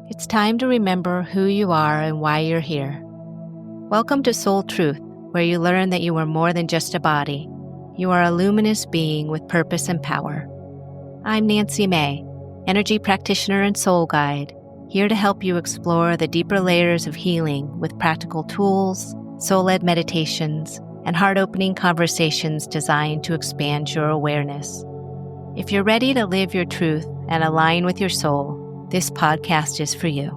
It's time to remember who you are and why you're here. Welcome to Soul Truth, where you learn that you are more than just a body. You are a luminous being with purpose and power. I'm Nancy May, energy practitioner and soul guide, here to help you explore the deeper layers of healing with practical tools, soul-led meditations, and heart-opening conversations designed to expand your awareness. If you're ready to live your truth and align with your soul, this podcast is for you.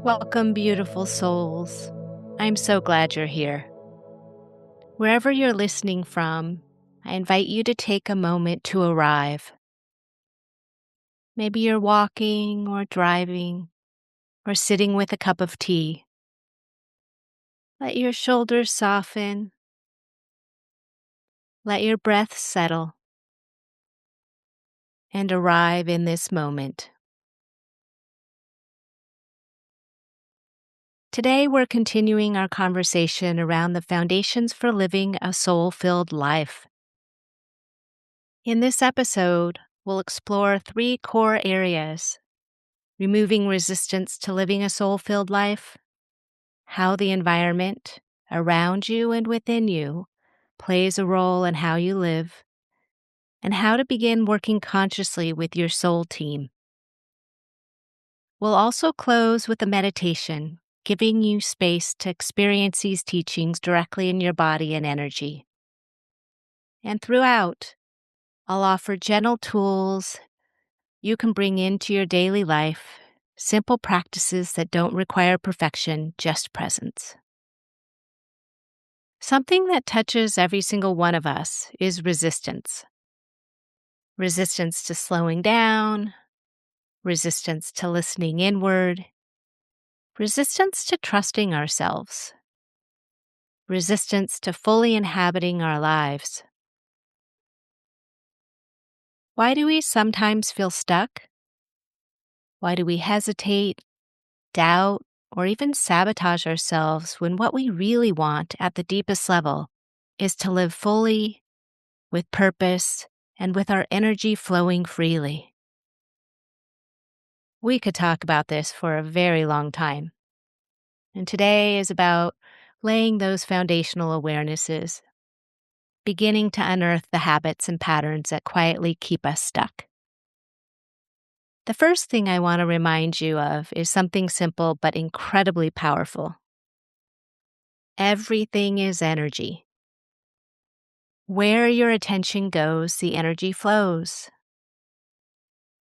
Welcome, beautiful souls. I'm so glad you're here. Wherever you're listening from, I invite you to take a moment to arrive. Maybe you're walking or driving or sitting with a cup of tea. Let your shoulders soften. Let your breath settle and arrive in this moment. Today, we're continuing our conversation around the foundations for living a soul-filled life. In this episode, we'll explore 3 core areas: removing resistance to living a soul-filled life, how the environment around you and within you plays a role in how you live, and how to begin working consciously with your soul team. We'll also close with a meditation, giving you space to experience these teachings directly in your body and energy. And throughout, I'll offer gentle tools you can bring into your daily life, simple practices that don't require perfection, just presence. Something that touches every single one of us is resistance. Resistance to slowing down, resistance to listening inward, resistance to trusting ourselves, resistance to fully inhabiting our lives. Why do we sometimes feel stuck? Why do we hesitate, doubt, or even sabotage ourselves when what we really want at the deepest level is to live fully, with purpose, and with our energy flowing freely? We could talk about this for a very long time. And today is about laying those foundational awarenesses, beginning to unearth the habits and patterns that quietly keep us stuck. The first thing I want to remind you of is something simple but incredibly powerful. Everything is energy. Where your attention goes, the energy flows.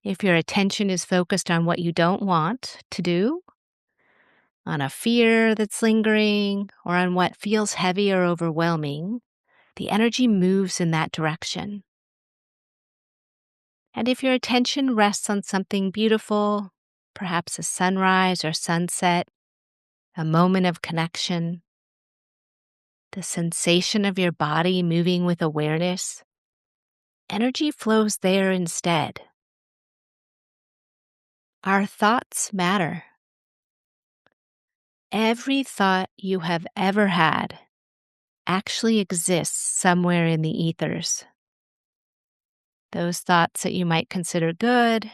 If your attention is focused on what you don't want to do, on a fear that's lingering, or on what feels heavy or overwhelming, the energy moves in that direction. And if your attention rests on something beautiful, perhaps a sunrise or sunset, a moment of connection, the sensation of your body moving with awareness, energy flows there instead. Our thoughts matter. Every thought you have ever had actually exists somewhere in the ethers. Those thoughts that you might consider good,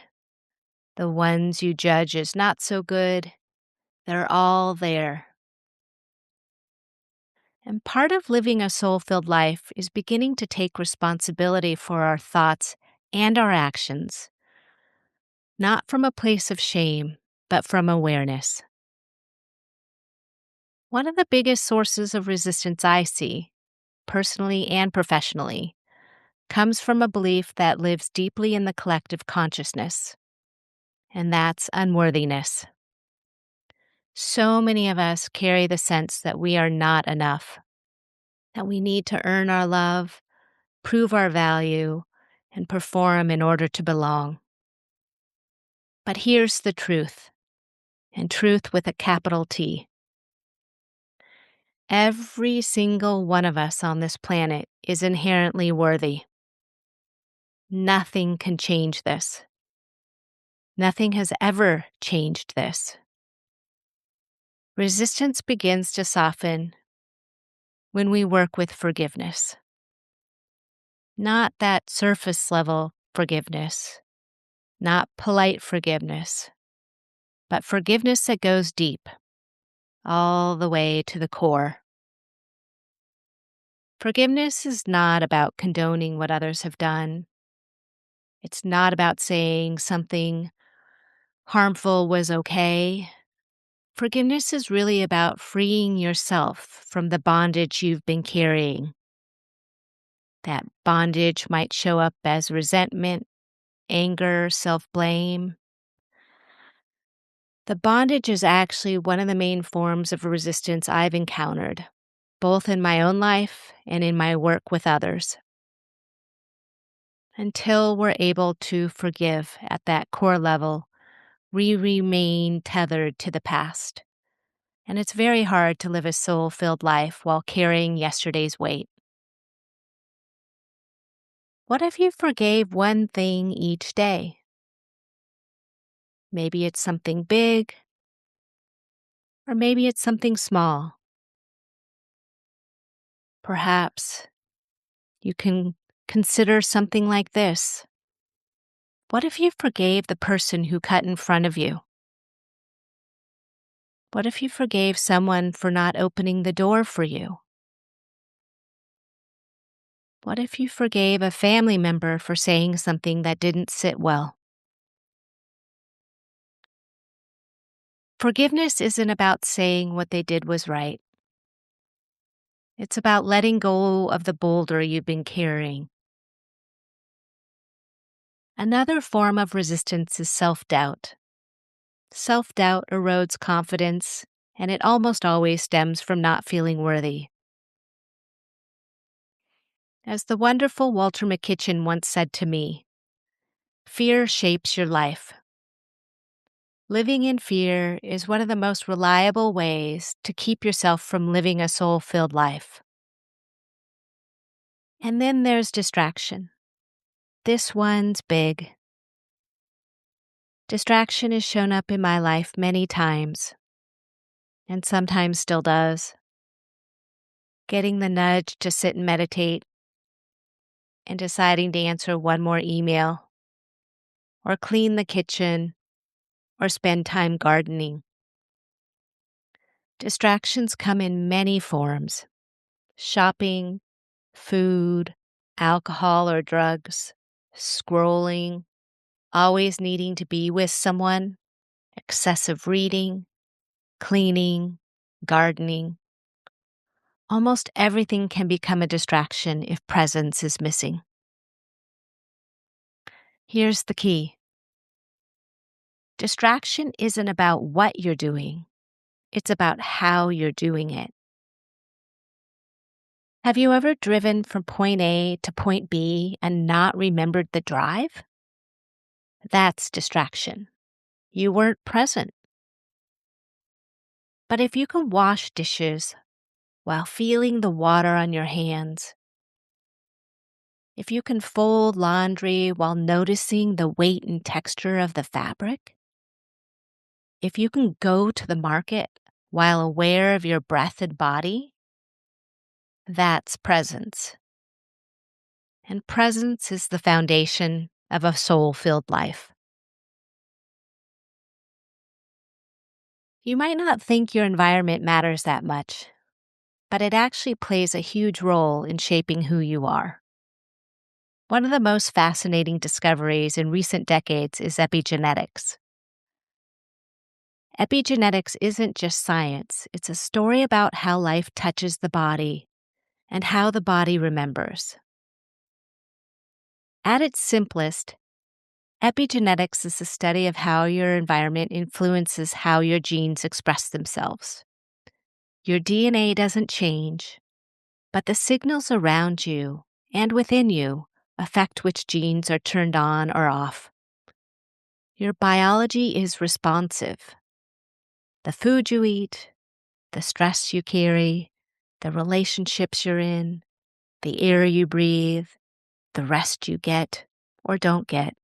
the ones you judge as not so good, they're all there. And part of living a soul-filled life is beginning to take responsibility for our thoughts and our actions, not from a place of shame, but from awareness. One of the biggest sources of resistance I see, personally and professionally, comes from a belief that lives deeply in the collective consciousness, and that's unworthiness. So many of us carry the sense that we are not enough, that we need to earn our love, prove our value, and perform in order to belong. But here's the truth, and truth with a capital T. Every single one of us on this planet is inherently worthy. Nothing can change this. Nothing has ever changed this. Resistance begins to soften when we work with forgiveness. Not that surface level forgiveness, not polite forgiveness, but forgiveness that goes deep, all the way to the core. Forgiveness is not about condoning what others have done. It's not about saying something harmful was okay. Forgiveness is really about freeing yourself from the bondage you've been carrying. That bondage might show up as resentment, anger, self blame. The bondage is actually one of the main forms of resistance I've encountered, both in my own life and in my work with others. Until we're able to forgive at that core level, we remain tethered to the past. And it's very hard to live a soul filled life while carrying yesterday's weight. What if you forgave one thing each day? Maybe it's something big, or maybe it's something small. Perhaps you can consider something like this. What if you forgave the person who cut in front of you? What if you forgave someone for not opening the door for you? What if you forgave a family member for saying something that didn't sit well? Forgiveness isn't about saying what they did was right. It's about letting go of the boulder you've been carrying. Another form of resistance is self-doubt. Self-doubt erodes confidence, and it almost always stems from not feeling worthy. As the wonderful Walter McKitchen once said to me, fear shapes your life. Living in fear is one of the most reliable ways to keep yourself from living a soul-filled life. And then there's distraction. This one's big. Distraction has shown up in my life many times, and sometimes still does. Getting the nudge to sit and meditate, and deciding to answer one more email, or clean the kitchen, or spend time gardening. Distractions come in many forms: shopping, food, alcohol or drugs, scrolling, always needing to be with someone, excessive reading, cleaning, gardening. Almost everything can become a distraction if presence is missing. Here's the key. Distraction isn't about what you're doing. It's about how you're doing it. Have you ever driven from point A to point B and not remembered the drive? That's distraction. You weren't present. But if you can wash dishes while feeling the water on your hands, if you can fold laundry while noticing the weight and texture of the fabric, if you can go to the market while aware of your breath and body, that's presence. And presence is the foundation of a soul-filled life. You might not think your environment matters that much, but it actually plays a huge role in shaping who you are. One of the most fascinating discoveries in recent decades is epigenetics. Epigenetics isn't just science, it's a story about how life touches the body and how the body remembers. At its simplest, epigenetics is the study of how your environment influences how your genes express themselves. Your DNA doesn't change, but the signals around you and within you affect which genes are turned on or off. Your biology is responsive. The food you eat, the stress you carry, the relationships you're in, the air you breathe, the rest you get or don't get,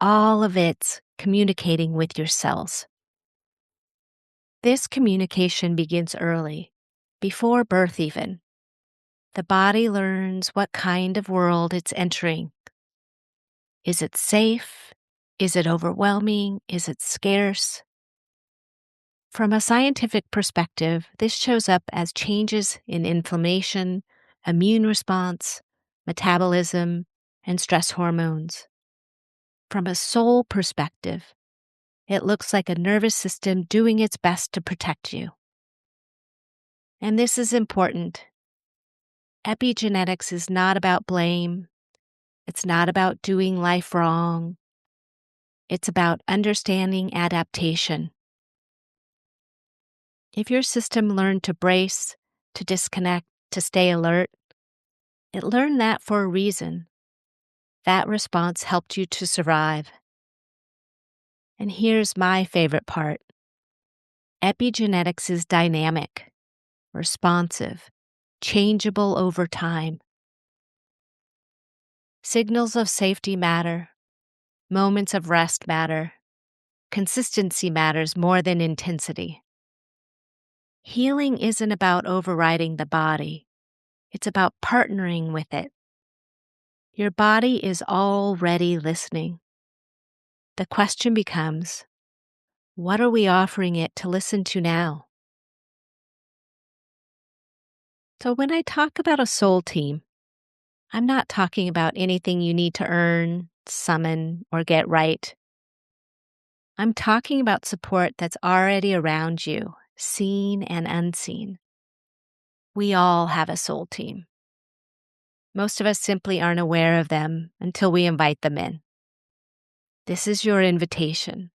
all of it's communicating with your cells. This communication begins early, before birth even. The body learns what kind of world it's entering. Is it safe? Is it overwhelming? Is it scarce? From a scientific perspective, this shows up as changes in inflammation, immune response, metabolism, and stress hormones. From a soul perspective, it looks like a nervous system doing its best to protect you. And this is important. Epigenetics is not about blame. It's not about doing life wrong. It's about understanding adaptation. If your system learned to brace, to disconnect, to stay alert, it learned that for a reason. That response helped you to survive. And here's my favorite part. Epigenetics is dynamic, responsive, changeable over time. Signals of safety matter. Moments of rest matter. Consistency matters more than intensity. Healing isn't about overriding the body. It's about partnering with it. Your body is already listening. The question becomes, what are we offering it to listen to now? So when I talk about a soul team, I'm not talking about anything you need to earn, summon, or get right. I'm talking about support that's already around you, seen and unseen. We all have a soul team. Most of us simply aren't aware of them until we invite them in. This is your invitation.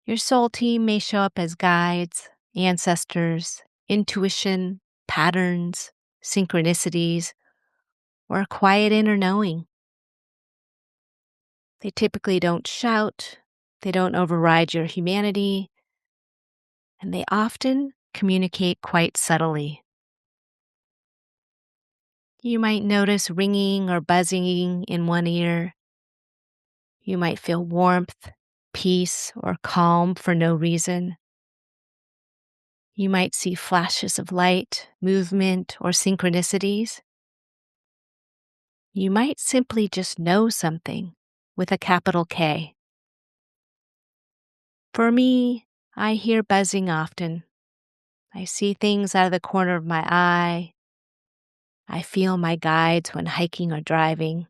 Your soul team may show up as guides, ancestors, intuition, patterns, synchronicities, or a quiet inner knowing. They typically don't shout, they don't override your humanity, and they often communicate quite subtly. You might notice ringing or buzzing in one ear. You might feel warmth, peace, or calm for no reason. You might see flashes of light, movement, or synchronicities. You might simply just know something with a capital K. For me, I hear buzzing often. I see things out of the corner of my eye. I feel my guides when hiking or driving.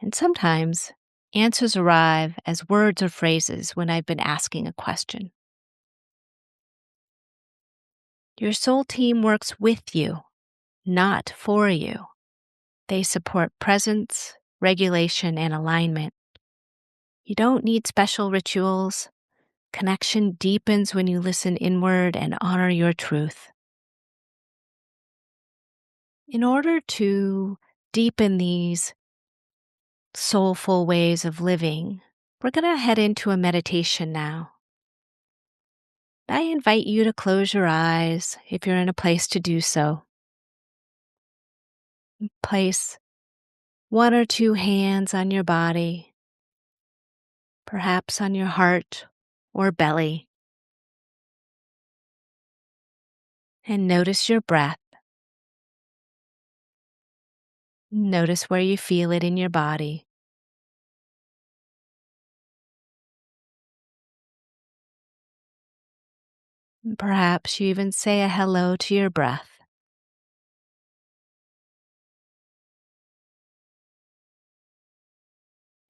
And sometimes answers arrive as words or phrases when I've been asking a question. Your soul team works with you, not for you. They support presence, regulation, and alignment. You don't need special rituals. Connection deepens when you listen inward and honor your truth. In order to deepen these soulful ways of living, we're going to head into a meditation now. I invite you to close your eyes if you're in a place to do so. Place one or two hands on your body, perhaps on your heart or belly, and notice your breath. Notice where you feel it in your body. And perhaps you even say a hello to your breath.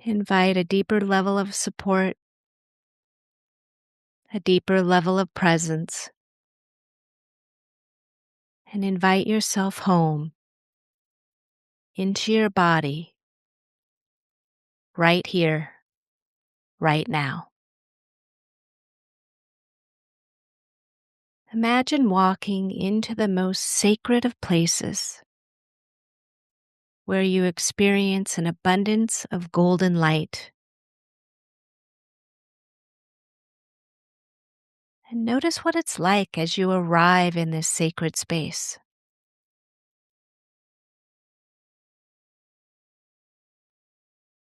Invite a deeper level of support, a deeper level of presence, and invite yourself home into your body right here, right now. Imagine walking into the most sacred of places where you experience an abundance of golden light. And notice what it's like as you arrive in this sacred space.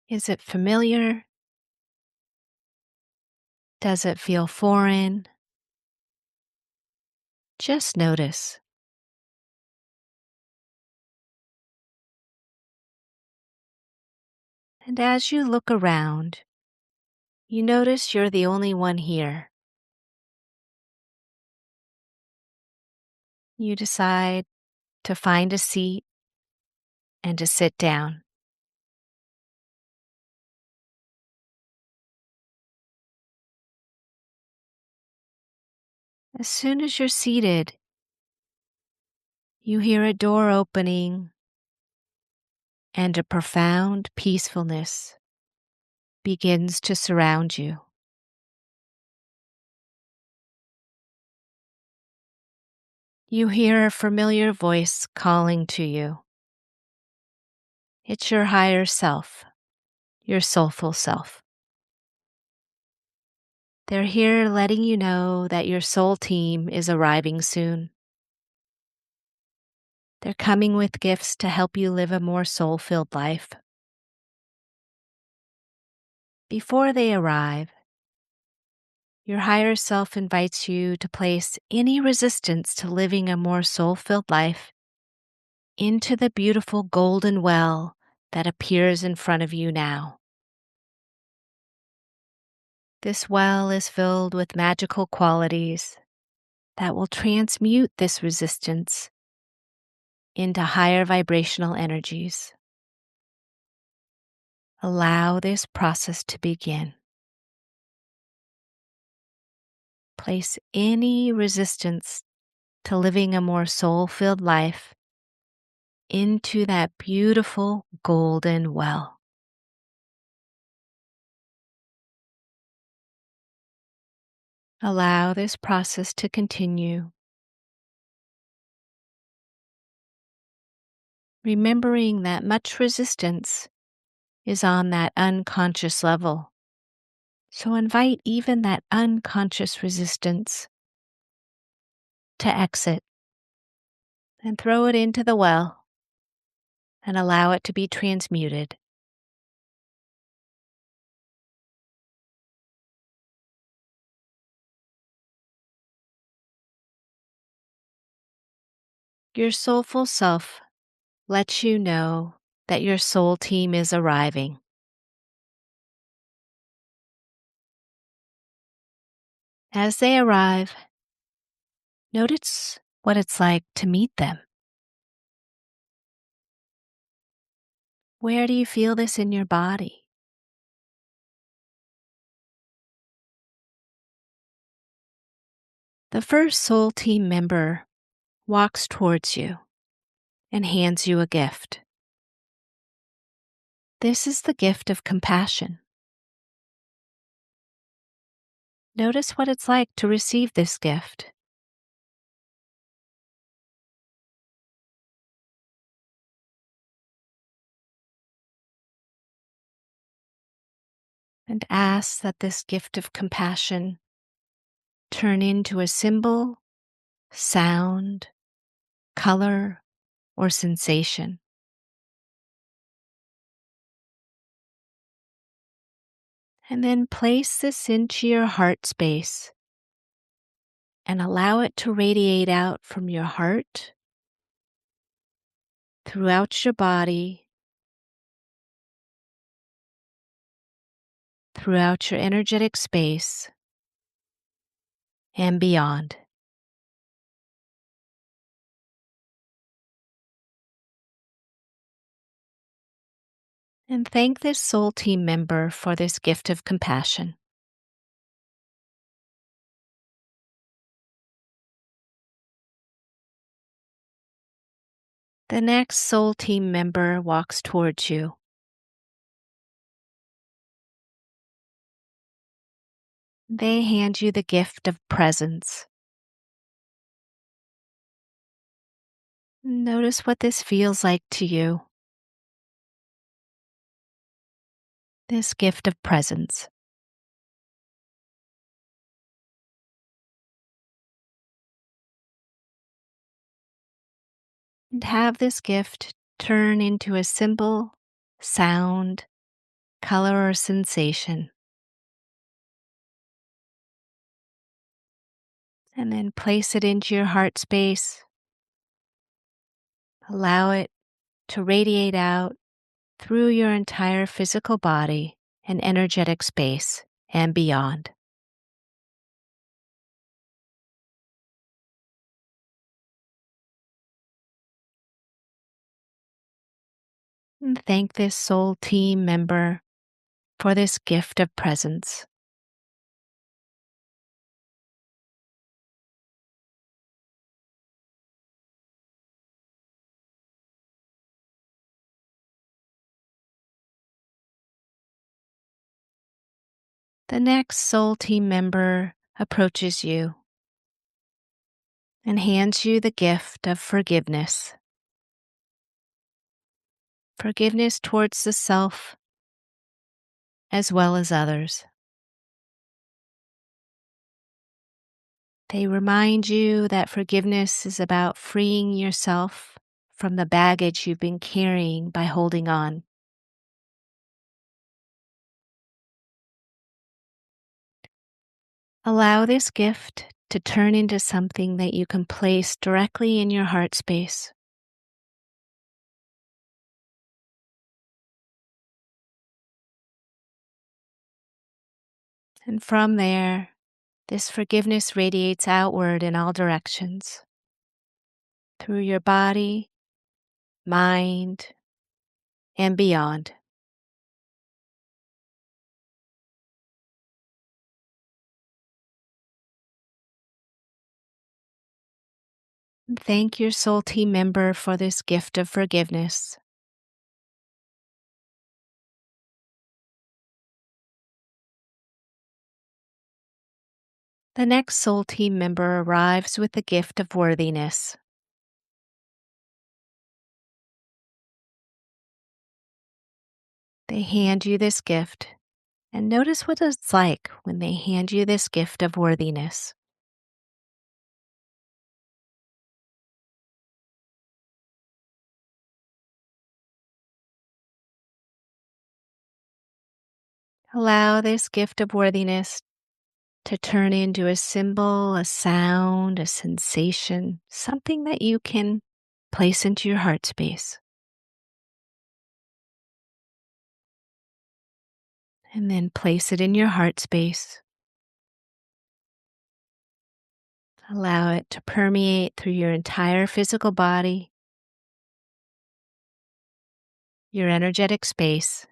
Is it familiar? Does it feel foreign? Just notice. And as you look around, you notice you're the only one here. You decide to find a seat and to sit down. As soon as you're seated, you hear a door opening and a profound peacefulness begins to surround you. You hear a familiar voice calling to you. It's your higher self, your soulful self. They're here letting you know that your soul team is arriving soon. They're coming with gifts to help you live a more soul-filled life. Before they arrive, your higher self invites you to place any resistance to living a more soul-filled life into the beautiful golden well that appears in front of you now. This well is filled with magical qualities that will transmute this resistance into higher vibrational energies. Allow this process to begin. Place any resistance to living a more soul-filled life into that beautiful golden well. Allow this process to continue, remembering that much resistance is on that unconscious level. So invite even that unconscious resistance to exit and throw it into the well and allow it to be transmuted. Your soulful self lets you know that your soul team is arriving. As they arrive, notice what it's like to meet them. Where do you feel this in your body? The first soul team member walks towards you and hands you a gift. This is the gift of compassion. Notice what it's like to receive this gift. And ask that this gift of compassion turn into a symbol, sound, color, or sensation. And then place this into your heart space and allow it to radiate out from your heart throughout your body, throughout your energetic space, and beyond. And thank this soul team member for this gift of compassion. The next soul team member walks towards you. They hand you the gift of presence. Notice what this feels like to you. This gift of presence. And have this gift turn into a symbol, sound, color, or sensation. And then place it into your heart space. Allow it to radiate out through your entire physical body and energetic space and beyond. And thank this soul team member for this gift of presence. The next soul team member approaches you and hands you the gift of forgiveness. Forgiveness towards the self as well as others. They remind you that forgiveness is about freeing yourself from the baggage you've been carrying by holding on. Allow this gift to turn into something that you can place directly in your heart space. And from there, this forgiveness radiates outward in all directions, through your body, mind, and beyond. Thank your soul team member for this gift of forgiveness. The next soul team member arrives with the gift of worthiness. They hand you this gift, and notice what it's like when they hand you this gift of worthiness. Allow this gift of worthiness to turn into a symbol, a sound, a sensation, something that you can place into your heart space. And then place it in your heart space. Allow it to permeate through your entire physical body, your energetic space,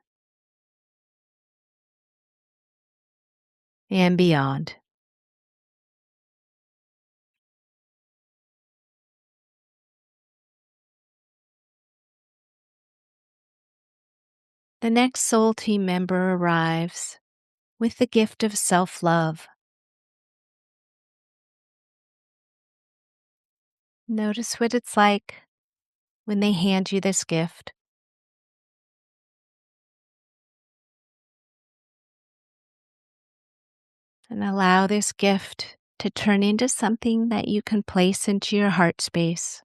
and beyond. The next soul team member arrives with the gift of self-love. Notice what it's like when they hand you this gift. And allow this gift to turn into something that you can place into your heart space.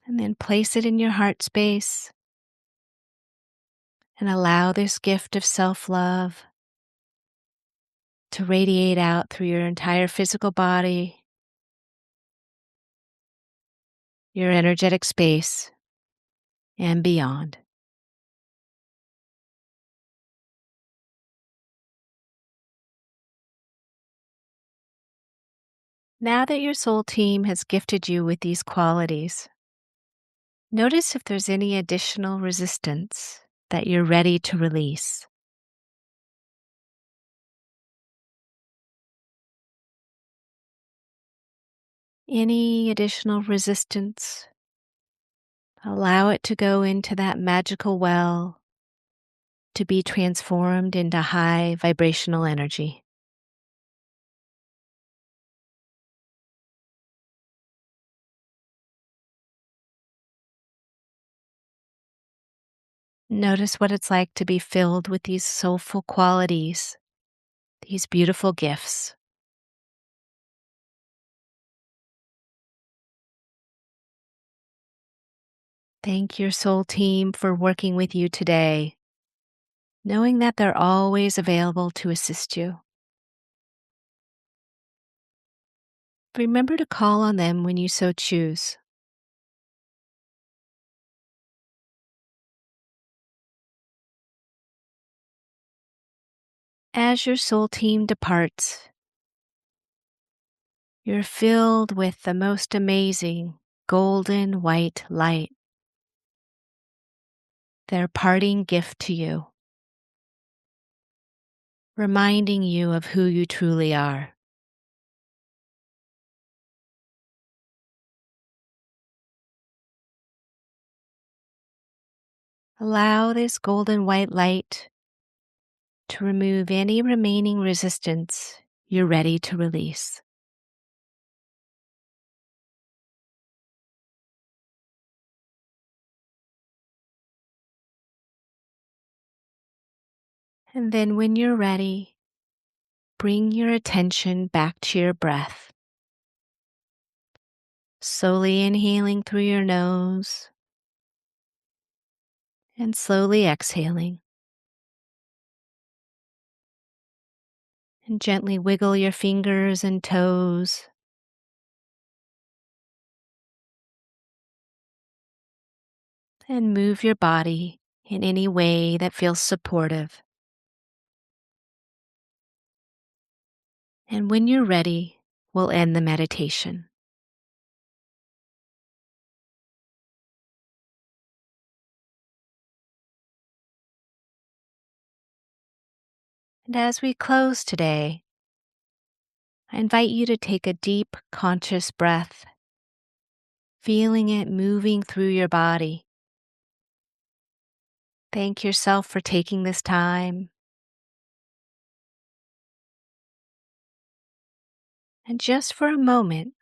And then place it in your heart space and allow this gift of self-love to radiate out through your entire physical body, your energetic space, and beyond. Now that your soul team has gifted you with these qualities, notice if there's any additional resistance that you're ready to release. Any additional resistance, allow it to go into that magical well to be transformed into high vibrational energy. Notice what it's like to be filled with these soulful qualities, these beautiful gifts. Thank your soul team for working with you today, knowing that they're always available to assist you. Remember to call on them when you so choose. As your soul team departs, you're filled with the most amazing golden white light, their parting gift to you, reminding you of who you truly are. Allow this golden white light to remove any remaining resistance you're ready to release. And then when you're ready, bring your attention back to your breath. Slowly inhaling through your nose and slowly exhaling. And gently wiggle your fingers and toes. And move your body in any way that feels supportive. And when you're ready, we'll end the meditation. And as we close today, I invite you to take a deep, conscious breath, feeling it moving through your body. Thank yourself for taking this time. And just for a moment,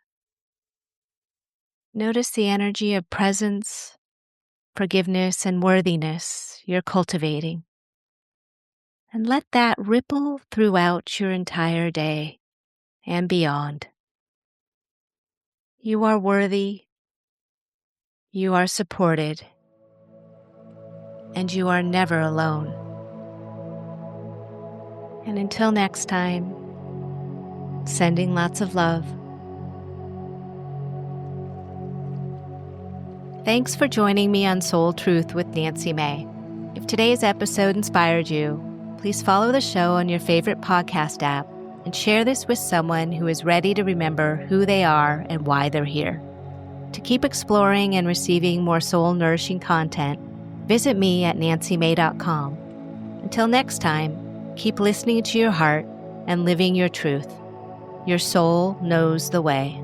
notice the energy of presence, forgiveness, and worthiness you're cultivating. And let that ripple throughout your entire day and beyond. You are worthy, you are supported, and you are never alone. And until next time, sending lots of love. Thanks for joining me on Soul Truth with Nancy May. If today's episode inspired you, please follow the show on your favorite podcast app and share this with someone who is ready to remember who they are and why they're here. To keep exploring and receiving more soul-nourishing content, visit me at nancymay.com. Until next time, keep listening to your heart and living your truth. Your soul knows the way.